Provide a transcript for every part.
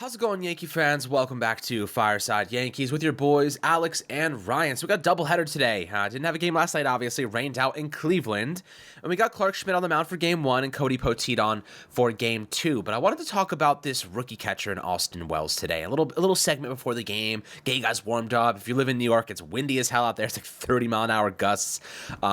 How's it going, Yankee fans? Welcome back to Fireside Yankees with your boys, Alex and Ryan. So we got a doubleheader today. Didn't have a game last night, obviously. Rained out in Cleveland. And we got Clark Schmidt on the mound for Game 1 and Cody Poteet on for Game 2. But I wanted to talk about this rookie catcher in Austin Wells today. A little segment before the game. Get you guys warmed up. If you live in New York, it's windy as hell out there. It's like 30-mile-an-hour gusts.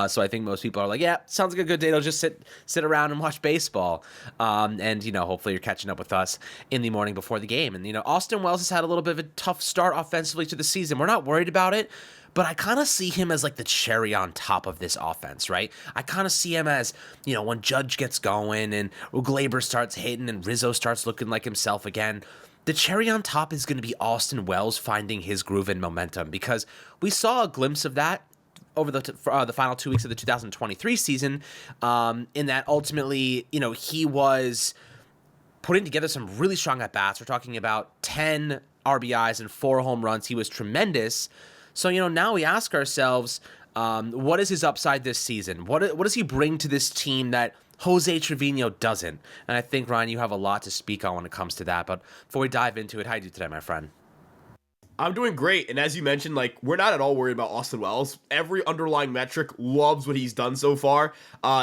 So I think most people are like, yeah, sounds like a good day to just sit around and watch baseball. And hopefully you're catching up with us in the morning before the game. And, Austin Wells has had a little bit of a tough start offensively to the season. We're not worried about it, but I kind of see him as like the cherry on top of this offense, right? I kind of see him as, when Judge gets going and Glaber starts hitting and Rizzo starts looking like himself again. The cherry on top is going to be Austin Wells finding his groove and momentum, because we saw a glimpse of that over the final 2 weeks of the 2023 season, in that ultimately, he was putting together some really strong at-bats. We're talking about 10 RBIs and 4 home runs. He was tremendous. So, now we ask ourselves, what is his upside this season? What does he bring to this team that Jose Trevino doesn't? And I think, Ryan, you have a lot to speak on when it comes to that. But before we dive into it, how are you today, my friend? I'm doing great, and as you mentioned, we're not at all worried about Austin Wells. Every underlying metric loves what he's done so far.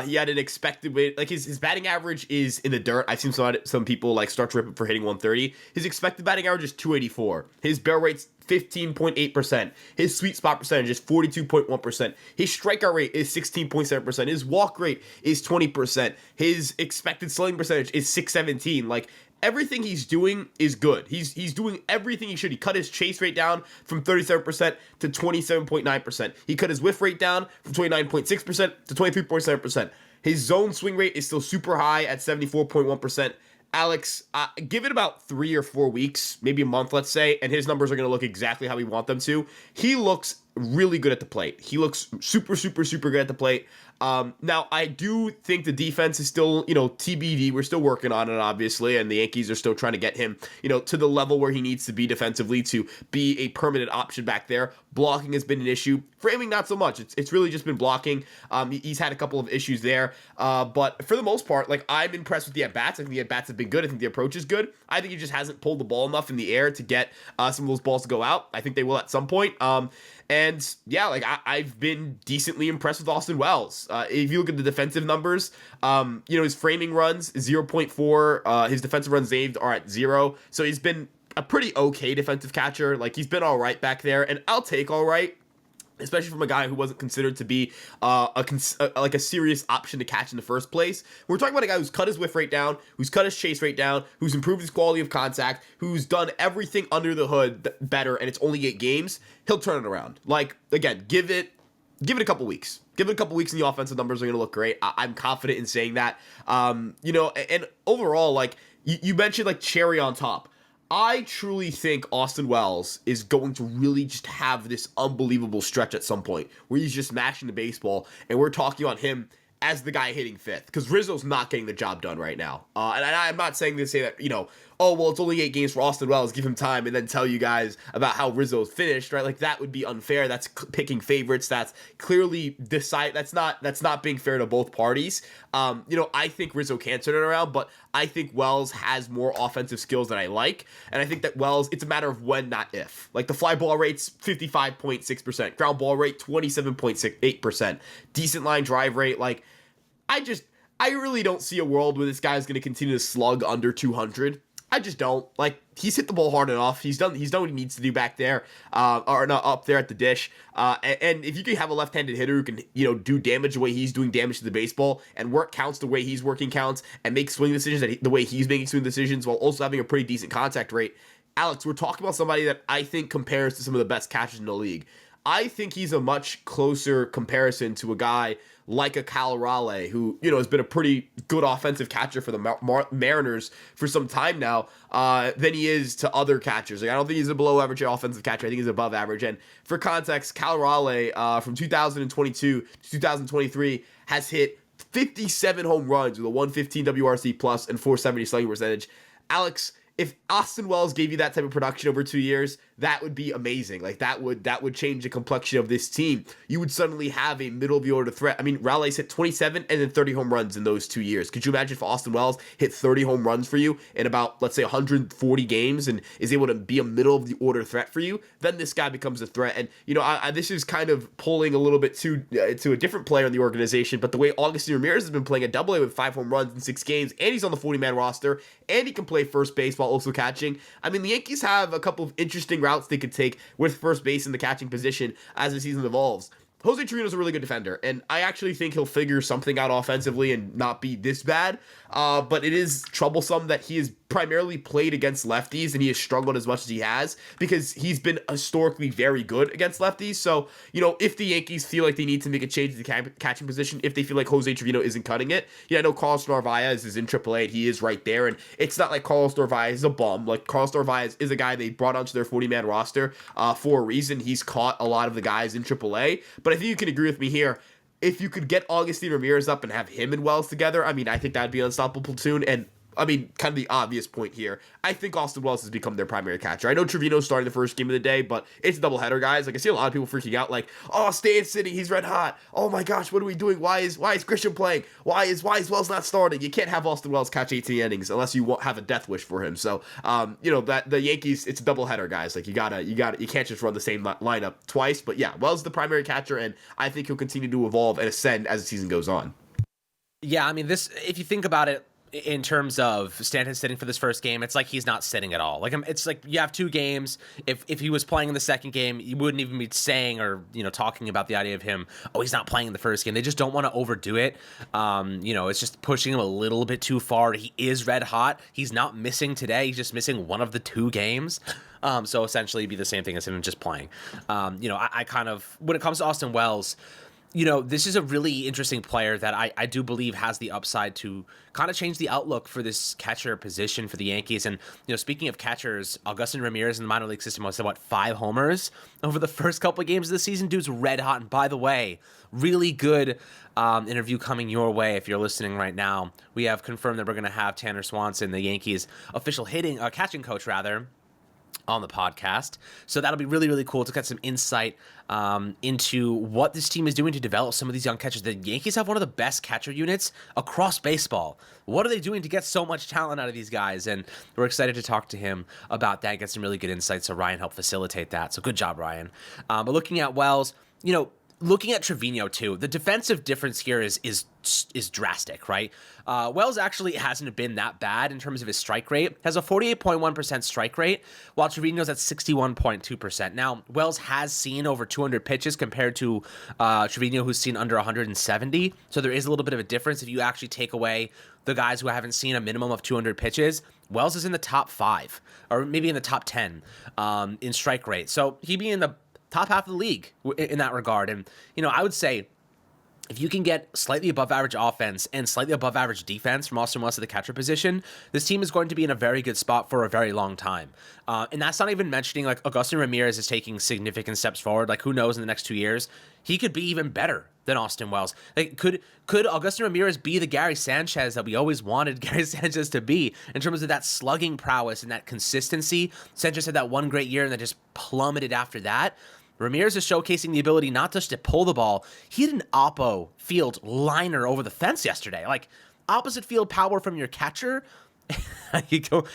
He had an expected weight, his batting average is in the dirt. I've seen some people start tripping for hitting 130. His expected batting average is 284. His barrel rate's 15.8%. His sweet spot percentage is 42.1%. His strikeout rate is 16.7%. His walk rate is 20%. His expected slugging percentage is 617. Everything he's doing is good. He's doing everything he should. He cut his chase rate down from 37% to 27.9%. He cut his whiff rate down from 29.6% to 23.7%. His zone swing rate is still super high at 74.1%. Alex, give it about 3 or 4 weeks, maybe a month, let's say, and his numbers are going to look exactly how we want them to. He looks really good at the plate. He looks super, super, super good at the plate. Now, I do think the defense is still, TBD. We're still working on it, obviously, and the Yankees are still trying to get him, to the level where he needs to be defensively to be a permanent option back there. Blocking has been an issue. Framing, not so much. It's really just been blocking. He's had a couple of issues there. But for the most part, I'm impressed with the at-bats. I think the at-bats have been good. I think the approach is good. I think he just hasn't pulled the ball enough in the air to get some of those balls to go out. I think they will at some point. And yeah, I've been decently impressed with Austin Wells. If you look at the defensive numbers, his framing runs 0.4, his defensive runs saved are at 0. So he's been a pretty okay defensive catcher. He's been all right back there, and I'll take all right, especially from a guy who wasn't considered to be a serious option to catch in the first place. We're talking about a guy who's cut his whiff rate down, who's cut his chase rate down, who's improved his quality of contact, who's done everything under the hood better, and it's only 8 games. He'll turn it around. Again, give it a couple weeks. Give it a couple weeks and the offensive numbers are going to look great. I'm confident in saying that. And overall, you mentioned cherry on top. I truly think Austin Wells is going to really just have this unbelievable stretch at some point where he's just mashing the baseball, and we're talking about him as the guy hitting 5th, because Rizzo's not getting the job done right now. And I'm not saying to say that, oh, well, it's only 8 games for Austin Wells, give him time, and then tell you guys about how Rizzo's finished, right? That would be unfair. That's picking favorites. That's clearly that's not being fair to both parties. I think Rizzo can turn it around, but I think Wells has more offensive skills than I like, and I think that Wells, it's a matter of when, not if. The fly ball rate's 55.6%, ground ball rate 27.8%, decent line drive rate. I really don't see a world where this guy's going to continue to slug under 200. I just don't. He's hit the ball hard enough. He's done what he needs to do back there, or not up there at the dish. And if you can have a left-handed hitter who can, do damage the way he's doing damage to the baseball, and work counts the way he's working counts, and make swing decisions the way he's making swing decisions, while also having a pretty decent contact rate, Alex, we're talking about somebody that I think compares to some of the best catchers in the league. I think he's a much closer comparison to a guy like a Cal Raleigh, who, has been a pretty good offensive catcher for the Mariners for some time now, than he is to other catchers. I don't think he's a below average offensive catcher. I think he's above average. And for context, Cal Raleigh, from 2022 to 2023, has hit 57 home runs with a 115 WRC plus and 470 slugging percentage. Alex, if Austin Wells gave you that type of production over 2 years, that would be amazing. Like that would change the complexion of this team. You would suddenly have a middle of the order threat. I mean, Raleigh's hit 27 and then 30 home runs in those 2 years. Could you imagine if Austin Wells hit 30 home runs for you in about, let's say, 140 games and is able to be a middle of the order threat for you? Then this guy becomes a threat. And this is kind of pulling a little bit to a different player in the organization. But the way Augustine Ramirez has been playing at Double A with 5 home runs in 6 games, and he's on the 40-man roster, and he can play first base while also catching. I mean, the Yankees have a couple of interesting routes they could take with first base in the catching position as the season evolves. Jose Trevino's a really good defender, and I actually think he'll figure something out offensively and not be this bad. But it is troublesome that he has primarily played against lefties and he has struggled as much as he has because he's been historically very good against lefties. So, if the Yankees feel like they need to make a change to the catching position, if they feel like Jose Trevino isn't cutting it, I know Carlos Narvaez is in AAA and he is right there. And it's not like Carlos Narvaez is a bum. Like, Carlos Narvaez is a guy they brought onto their 40-man roster for a reason. He's caught a lot of the guys in AAA. But I think you can agree with me here. If you could get Augustine Ramirez up and have him and Wells together, I mean, I think that'd be an unstoppable platoon. And I mean, kind of the obvious point here, I think Austin Wells has become their primary catcher. I know Trevino's starting the first game of the day, but it's a doubleheader, guys. Like, I see a lot of people freaking out, like, oh, Stan's sitting, he's red hot. Oh my gosh, what are we doing? Why is Christian playing? Why is Wells not starting? You can't have Austin Wells catch 18 innings unless you have a death wish for him. So, that the Yankees, it's a doubleheader, guys. Like, you can't just run the same lineup twice. But yeah, Wells is the primary catcher, and I think he'll continue to evolve and ascend as the season goes on. Yeah, I mean, if you think about it, in terms of Stanton sitting for this first game, it's like he's not sitting at all. Like, it's like you have 2 games. If he was playing in the second game, you wouldn't even be saying or talking about the idea of him. Oh, he's not playing in the first game. They just don't want to overdo it. It's just pushing him a little bit too far. He is red hot. He's not missing today. He's just missing one of the 2 games. So essentially, it'd be the same thing as him just playing. I kind of, when it comes to Austin Wells, this is a really interesting player that I do believe has the upside to kind of change the outlook for this catcher position for the Yankees. And, speaking of catchers, Augustine Ramirez in the minor league system was, 5 homers over the first couple of games of the season. Dude's red hot. And by the way, really good interview coming your way if you're listening right now. We have confirmed that we're going to have Tanner Swanson, the Yankees official catching coach, on the podcast. So that'll be really, really cool to get some insight into what this team is doing to develop some of these young catchers. The Yankees have one of the best catcher units across baseball. What are they doing to get so much talent out of these guys? And we're excited to talk to him about that, get some really good insights. So Ryan helped facilitate that. So good job, Ryan. But looking at Wells, looking at Trevino too, the defensive difference here is drastic, right? Wells actually hasn't been that bad in terms of his strike rate. Has a 48.1% strike rate, while Trevino's at 61.2%. Now, Wells has seen over 200 pitches compared to Trevino, who's seen under 170. So there is a little bit of a difference. If you actually take away the guys who haven't seen a minimum of 200 pitches, Wells is in the top 5, or maybe in the top 10 in strike rate. So he'd be in the top half of the league in that regard. And, I would say if you can get slightly above average offense and slightly above average defense from Austin Wells at the catcher position, this team is going to be in a very good spot for a very long time. And that's not even mentioning like Augustine Ramirez is taking significant steps forward. Like, who knows, in the next 2 years, he could be even better than Austin Wells. Like, could Augustine Ramirez be the Gary Sanchez that we always wanted Gary Sanchez to be in terms of that slugging prowess and that consistency? Sanchez had that one great year and then just plummeted after that. Ramirez is showcasing the ability not just to pull the ball. He had an oppo field liner over the fence yesterday. Like, opposite field power from your catcher. You go,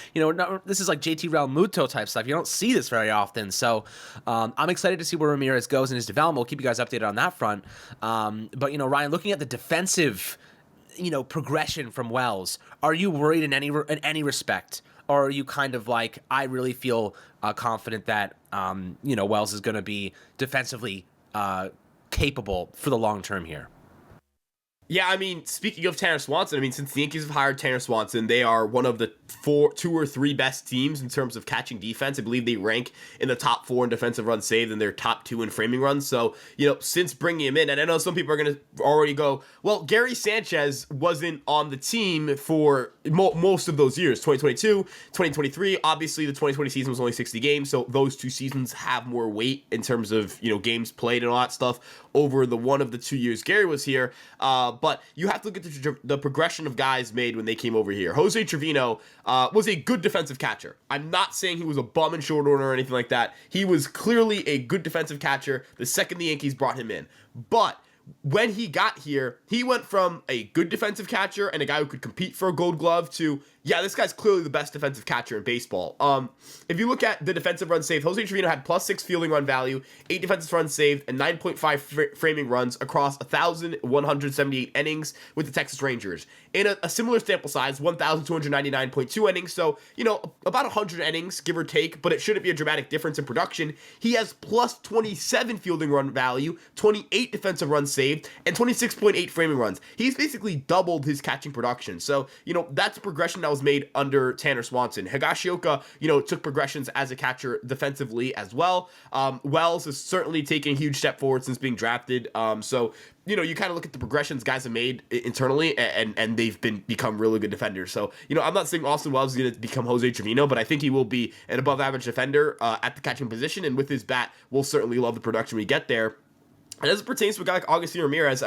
this is like JT Realmuto type stuff. You don't see this very often. So I'm excited to see where Ramirez goes in his development. We'll keep you guys updated on that front. But, Ryan, looking at the defensive, progression from Wells, are you worried in any respect? Or are you kind of like, I really feel confident that, Wells is going to be defensively capable for the long term here? Yeah, I mean, speaking of Tanner Swanson, since the Yankees have hired Tanner Swanson, they are one of the 2 or 3 best teams in terms of catching defense. I believe they rank in the top top 4 in defensive runs saved and they're top 2 in framing runs. So, since bringing him in, and I know some people are going to already go, well, Gary Sanchez wasn't on the team for most of those years, 2022, 2023. Obviously, the 2020 season was only 60 games, so those 2 seasons have more weight in terms of, games played and all that stuff over the one of the 2 years Gary was here. But you have to look at the progression of guys made when they came over here. Jose Trevino was a good defensive catcher. I'm not saying he was a bum in short order or anything like that. He was clearly a good defensive catcher the second the Yankees brought him in. But when he got here, he went from a good defensive catcher and a guy who could compete for a Gold Glove to, this guy's clearly the best defensive catcher in baseball. If you look at the defensive runs saved, Jose Trevino had +6 fielding run value, 8 defensive runs saved, and 9.5 framing runs across 1,178 innings with the Texas Rangers. In a similar sample size, 1,299.2 innings, so, about 100 innings, give or take, but it shouldn't be a dramatic difference in production. He has +27 fielding run value, 28 defensive runs saved, and 26.8 framing runs. He's basically doubled his catching production. So, that's a progression that was made under Tanner Swanson. Higashioka, took progressions as a catcher defensively as well. Wells has certainly taken a huge step forward since being drafted. So, you kind of look at the progressions guys have made internally, and they've become really good defenders. So, I'm not saying Austin Wells is going to become Jose Trevino, but I think he will be an above-average defender at the catching position, and with his bat, we'll certainly love the production we get there. And as it pertains to a guy like Augustine Ramirez,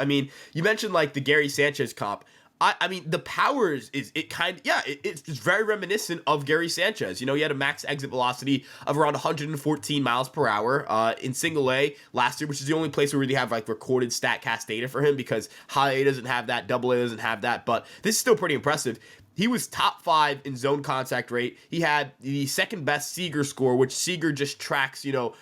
you mentioned the Gary Sanchez comp. I mean, the power it's very reminiscent of Gary Sanchez. He had a max exit velocity of around 114 miles per hour in single A last year, which is the only place where we really have recorded StatCast data for him because high A doesn't have that, double A doesn't have that, but this is still pretty impressive. He was top 5 in zone contact rate. He had the second best Seager score, which Seager just tracks, your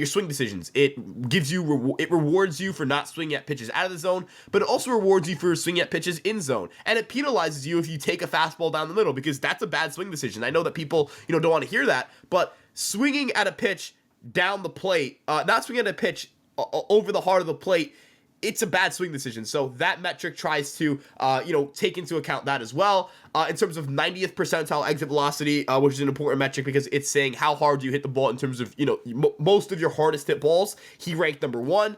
swing decisions. It gives you, it rewards you for not swinging at pitches out of the zone, but it also rewards you for swinging at pitches in zone. And it penalizes you if you take a fastball down the middle because that's a bad swing decision. I know that people, don't want to hear that, but swinging at a pitch down the plate, not swinging at a pitch over the heart of the plate, it's a bad swing decision. So that metric tries to, take into account that as well. In terms of 90th percentile exit velocity, which is an important metric because it's saying how hard you hit the ball in terms of, most of your hardest hit balls. He ranked number 1.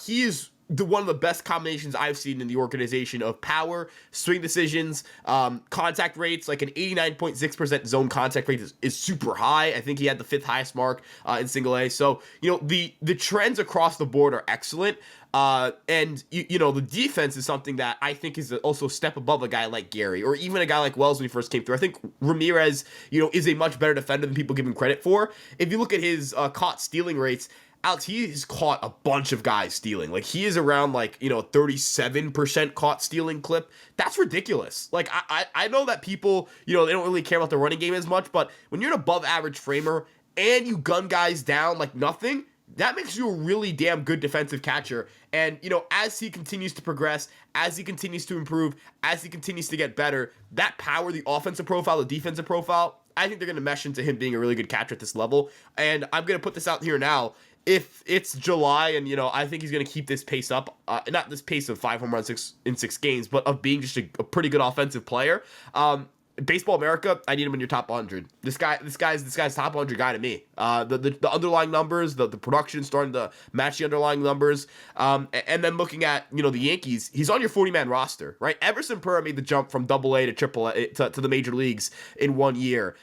He is one of the best combinations I've seen in the organization of power, swing decisions, contact rates. Like an 89.6% zone contact rate is super high. I think he had the 5th highest mark in single A. So, the trends across the board are excellent. And the defense is something that I think is also a step above a guy like Gary or even a guy like Wells when he first came through. I think Ramirez, is a much better defender than people give him credit for. If you look at his caught stealing rates, Alex, he's caught a bunch of guys stealing. He is around 37% caught stealing clip. That's ridiculous. I know that people, they don't really care about the running game as much, but when you're an above average framer and you gun guys down like nothing, that makes you a really damn good defensive catcher. And, as he continues to progress, as he continues to improve, as he continues to get better, that power, the offensive profile, the defensive profile, I think they're going to mesh into him being a really good catcher at this level. And I'm going to put this out here now. If it's July and, I think he's going to keep this pace up, not this pace of 5 home runs in 6 games, but of being just a pretty good offensive player. Baseball America, I need him in your top 100. This guy's top 100 guy to me. The underlying numbers, the production starting to match the underlying numbers. And then looking at, the Yankees, he's on your 40-man roster, right? Everson Pura made the jump from Double A to Triple A to the major leagues in 1 year.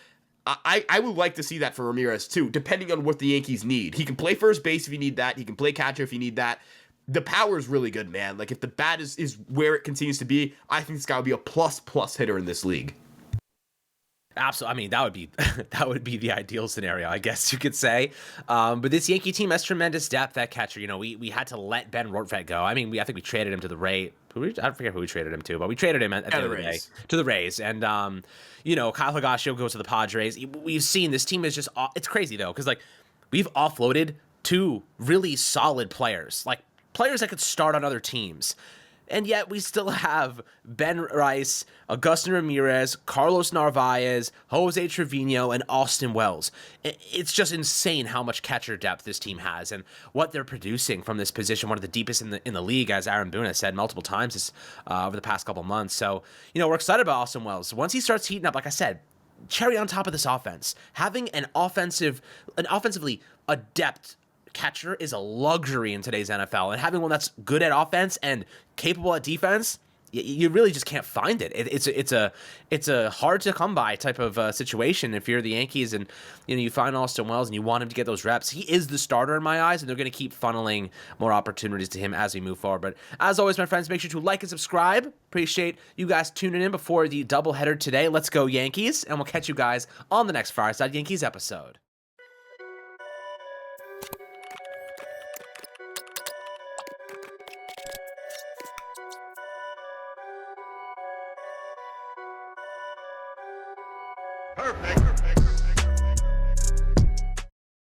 I would like to see that for Ramirez too, depending on what the Yankees need. He can play first base if you need that. He can play catcher if you need that. The power is really good, man. If the bat is where it continues to be, I think this guy would be a plus hitter in this league. Absolutely. I mean, that would be the ideal scenario, I guess you could say. But this Yankee team has tremendous depth at catcher. We had to let Ben Rortvedt go. I mean, I think we traded him to the Rays. I forget who we traded him to, but we traded him at the end of the day to the Rays. And, Kyle Higashioka goes to the Padres. We've seen this team is just, it's crazy though, because we've offloaded 2 really solid players, players that could start on other teams. And yet we still have Ben Rice, Augustine Ramirez, Carlos Narvaez, Jose Trevino, and Austin Wells. It's just insane how much catcher depth this team has and what they're producing from this position, one of the deepest in the league, as Aaron Boone has said multiple times over the past couple months. So, we're excited about Austin Wells. Once he starts heating up, like I said, cherry on top of this offense, having an offensively a depth catcher is a luxury in today's NFL, and having one that's good at offense and capable at defense, you really just can't find it. It's a hard to come by type of situation if you're the Yankees and you find Austin Wells and you want him to get those reps. He is the starter in my eyes, and they're going to keep funneling more opportunities to him as we move forward. But as always, my friends, make sure to like and subscribe. Appreciate you guys tuning in before the doubleheader today. Let's go Yankees, and we'll catch you guys on the next Fireside Yankees episode. Perfect.